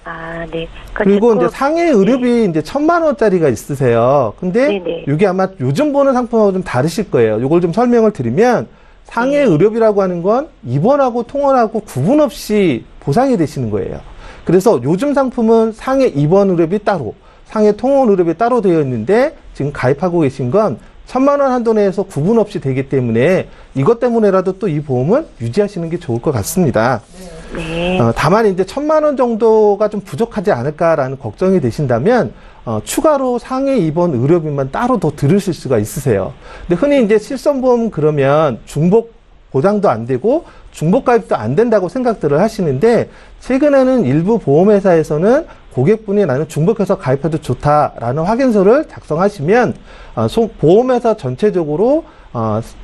아, 네. 그리고 이제 상해 의료비 이제 1,000만 원짜리가 있으세요. 근데 이게 아마 요즘 보는 상품하고 좀 다르실 거예요. 이걸 좀 설명을 드리면 상해 의료비라고 하는 건 입원하고 통원하고 구분 없이 보상이 되시는 거예요. 그래서 요즘 상품은 상해 입원 의료비 따로, 상해 통원 의료비 따로 되어 있는데 지금 가입하고 계신 건 1,000만 원 한도 내에서 구분 없이 되기 때문에 이것 때문에라도 또 이 보험은 유지하시는 게 좋을 것 같습니다. 네. 다만 이제 1,000만 원 정도가 좀 부족하지 않을까라는 걱정이 되신다면 추가로 상해 입원 의료비만 따로 더 들으실 수가 있으세요. 근데 흔히 이제 실손보험 그러면 중복 보장도 안 되고 중복 가입도 안 된다고 생각들을 하시는데 최근에는 일부 보험회사에서는 고객분이 나는 중복해서 가입해도 좋다라는 확인서를 작성하시면 보험회사 전체적으로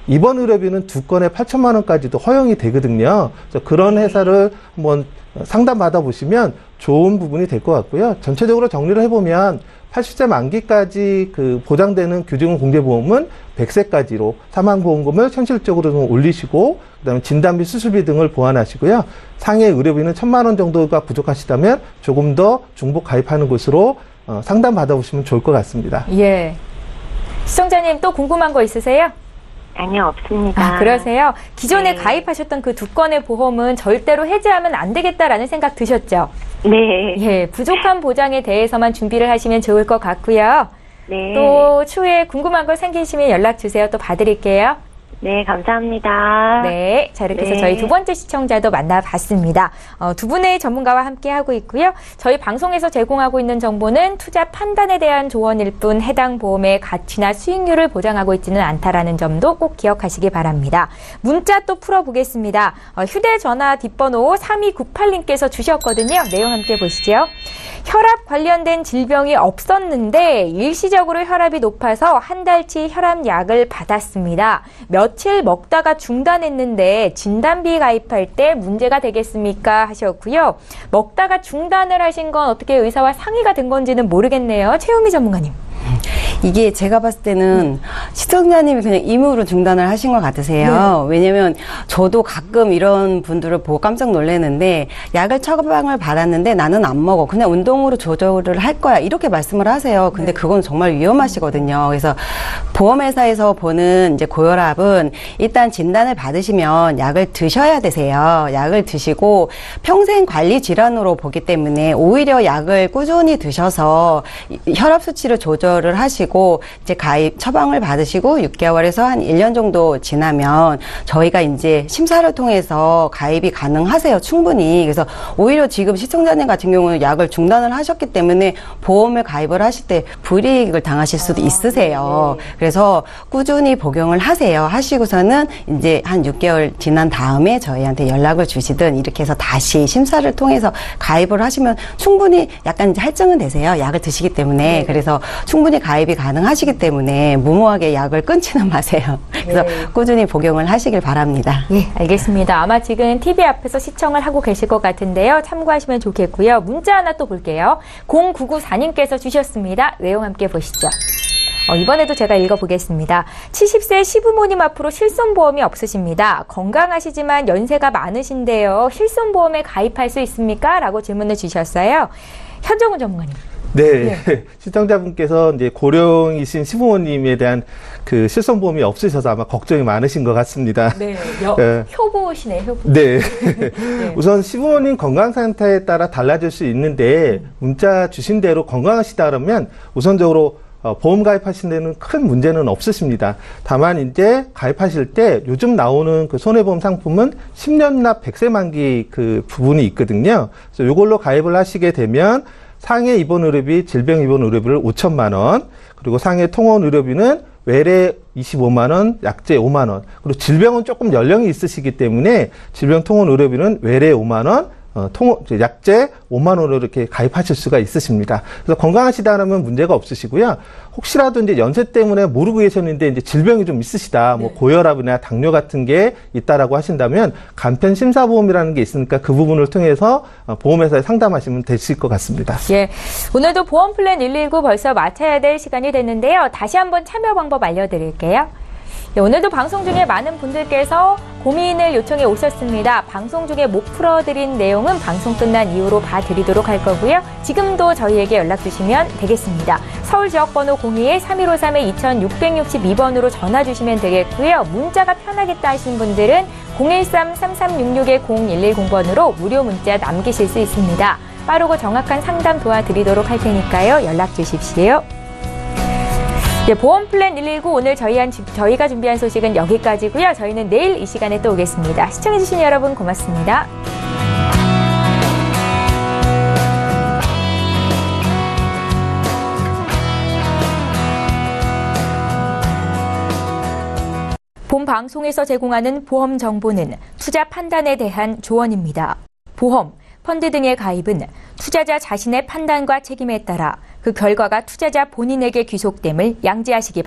입원 의료비는 두 건에 8천만 원까지도 허용이 되거든요. 그래서 그런 회사를 한번 상담 받아보시면 좋은 부분이 될 것 같고요. 전체적으로 정리를 해보면 80세 만기까지 그 보장되는 교직원 공제보험은 100세까지로 사망보험금을 현실적으로 좀 올리시고 그다음에 진단비, 수술비 등을 보완하시고요. 상해 의료비는 1,000만 원 정도가 부족하시다면 조금 더 중복 가입하는 곳으로 상담 받아보시면 좋을 것 같습니다. 예. 시청자님 또 궁금한 거 있으세요? 아니요, 없습니다. 아, 그러세요? 기존에 가입하셨던 그 두 건의 보험은 절대로 해지하면 안 되겠다라는 생각 드셨죠? 네. 예, 부족한 보장에 대해서만 준비를 하시면 좋을 것 같고요. 네. 또 추후에 궁금한 거 생기시면 연락 주세요. 또 봐드릴게요. 네, 감사합니다. 네. 자, 이렇게 해서 네. 저희 두 번째 시청자도 만나봤습니다. 두 분의 전문가와 함께 하고 있고요. 저희 방송에서 제공하고 있는 정보는 투자 판단에 대한 조언일 뿐 해당 보험의 가치나 수익률을 보장하고 있지는 않다라는 점도 꼭 기억하시기 바랍니다. 문자 또 풀어보겠습니다. 휴대전화 뒷번호 3298님께서 주셨거든요. 내용 함께 보시죠. 혈압 관련된 질병이 없었는데 일시적으로 혈압이 높아서 한 달치 혈압약을 받았습니다. 며칠 먹다가 중단했는데 진단비 가입할 때 문제가 되겠습니까? 하셨고요. 먹다가 중단을 하신 건 어떻게 의사와 상의가 된 건지는 모르겠네요. 최유미 전문가님. 이게 제가 봤을 때는 시청자님이 그냥 임의로 중단을 하신 것 같으세요. 네. 왜냐면 저도 가끔 이런 분들을 보고 깜짝 놀랐는데 약을 처방을 받았는데 나는 안 먹어. 그냥 운동으로 조절을 할 거야. 이렇게 말씀을 하세요. 근데 그건 정말 위험하시거든요. 그래서 보험회사에서 보는 이제 고혈압은 일단 진단을 받으시면 약을 드셔야 되세요. 약을 드시고 평생 관리 질환으로 보기 때문에 오히려 약을 꾸준히 드셔서 혈압 수치를 조절을 하시고 이제 가입 처방을 받으시고 6개월에서 한 1년 정도 지나면 저희가 이제 심사를 통해서 가입이 가능하세요. 충분히. 그래서 오히려 지금 시청자님 같은 경우는 약을 중단을 하셨기 때문에 보험을 가입을 하실 때 불이익을 당하실 수도 있으세요. 그래서 그래서 꾸준히 복용을 하세요. 하시고서는 이제 한 6개월 지난 다음에 저희한테 연락을 주시든 이렇게 해서 다시 심사를 통해서 가입을 하시면 충분히 약간 이제 할증은 되세요. 약을 드시기 때문에. 그래서 충분히 가입이 가능하시기 때문에 무모하게 약을 끊지는 마세요. 그래서 꾸준히 복용을 하시길 바랍니다. 예, 알겠습니다. 아마 지금 TV 앞에서 시청을 하고 계실 것 같은데요. 참고하시면 좋겠고요. 문자 하나 또 볼게요. 0994님께서 주셨습니다. 내용 함께 보시죠. 이번에도 제가 읽어보겠습니다. 70세 시부모님 앞으로 실손보험이 없으십니다. 건강하시지만 연세가 많으신데요. 실손보험에 가입할 수 있습니까? 라고 질문을 주셨어요. 현정훈 전문가님. 네. 시청자분께서 이제 고령이신 시부모님에 대한 그 실손보험이 없으셔서 아마 걱정이 많으신 것 같습니다. 네. 효부시네, 효부. 네. 우선 시부모님 건강 상태에 따라 달라질 수 있는데 문자 주신 대로 건강하시다 그러면 우선적으로 보험 가입하신 데는 큰 문제는 없으십니다. 다만 이제 가입하실 때 요즘 나오는 그 손해보험 상품은 10년 납 100세 만기 그 부분이 있거든요. 그래서 이걸로 가입을 하시게 되면 상해 입원 의료비, 질병 입원 의료비를 5천만 원, 그리고 상해 통원 의료비는 외래 25만 원, 약재 5만 원, 그리고 질병은 조금 연령이 있으시기 때문에 질병 통원 의료비는 외래 5만 원, 약재 5만 원으로 이렇게 가입하실 수가 있으십니다. 그래서 건강하시다면 문제가 없으시고요. 혹시라도 이제 연세 때문에 모르고 계셨는데 이제 질병이 좀 있으시다, 뭐 고혈압이나 당뇨 같은 게 있다라고 하신다면 간편 심사보험이라는 게 있으니까 그 부분을 통해서 보험회사에 상담하시면 되실 것 같습니다. 예, 오늘도 보험 플랜 119 벌써 마쳐야 될 시간이 됐는데요. 다시 한번 참여 방법 알려드릴게요. 네, 오늘도 방송 중에 많은 분들께서 고민을 요청해 오셨습니다. 방송 중에 못 풀어드린 내용은 방송 끝난 이후로 봐드리도록 할 거고요. 지금도 저희에게 연락 주시면 되겠습니다. 서울지역번호 02-315-2662번으로 전화 주시면 되겠고요. 문자가 편하겠다 하신 분들은 013-3366-0110번으로 무료 문자 남기실 수 있습니다. 빠르고 정확한 상담 도와드리도록 할 테니까요. 연락 주십시오. 네, 보험 플랜 119 오늘 저희가 준비한 소식은 여기까지고요. 저희는 내일 이 시간에 또 오겠습니다. 시청해주신 여러분 고맙습니다. 본 방송에서 제공하는 보험 정보는 투자 판단에 대한 조언입니다. 보험, 펀드 등의 가입은 투자자 자신의 판단과 책임에 따라 그 결과가 투자자 본인에게 귀속됨을 양지하시기 바랍니다.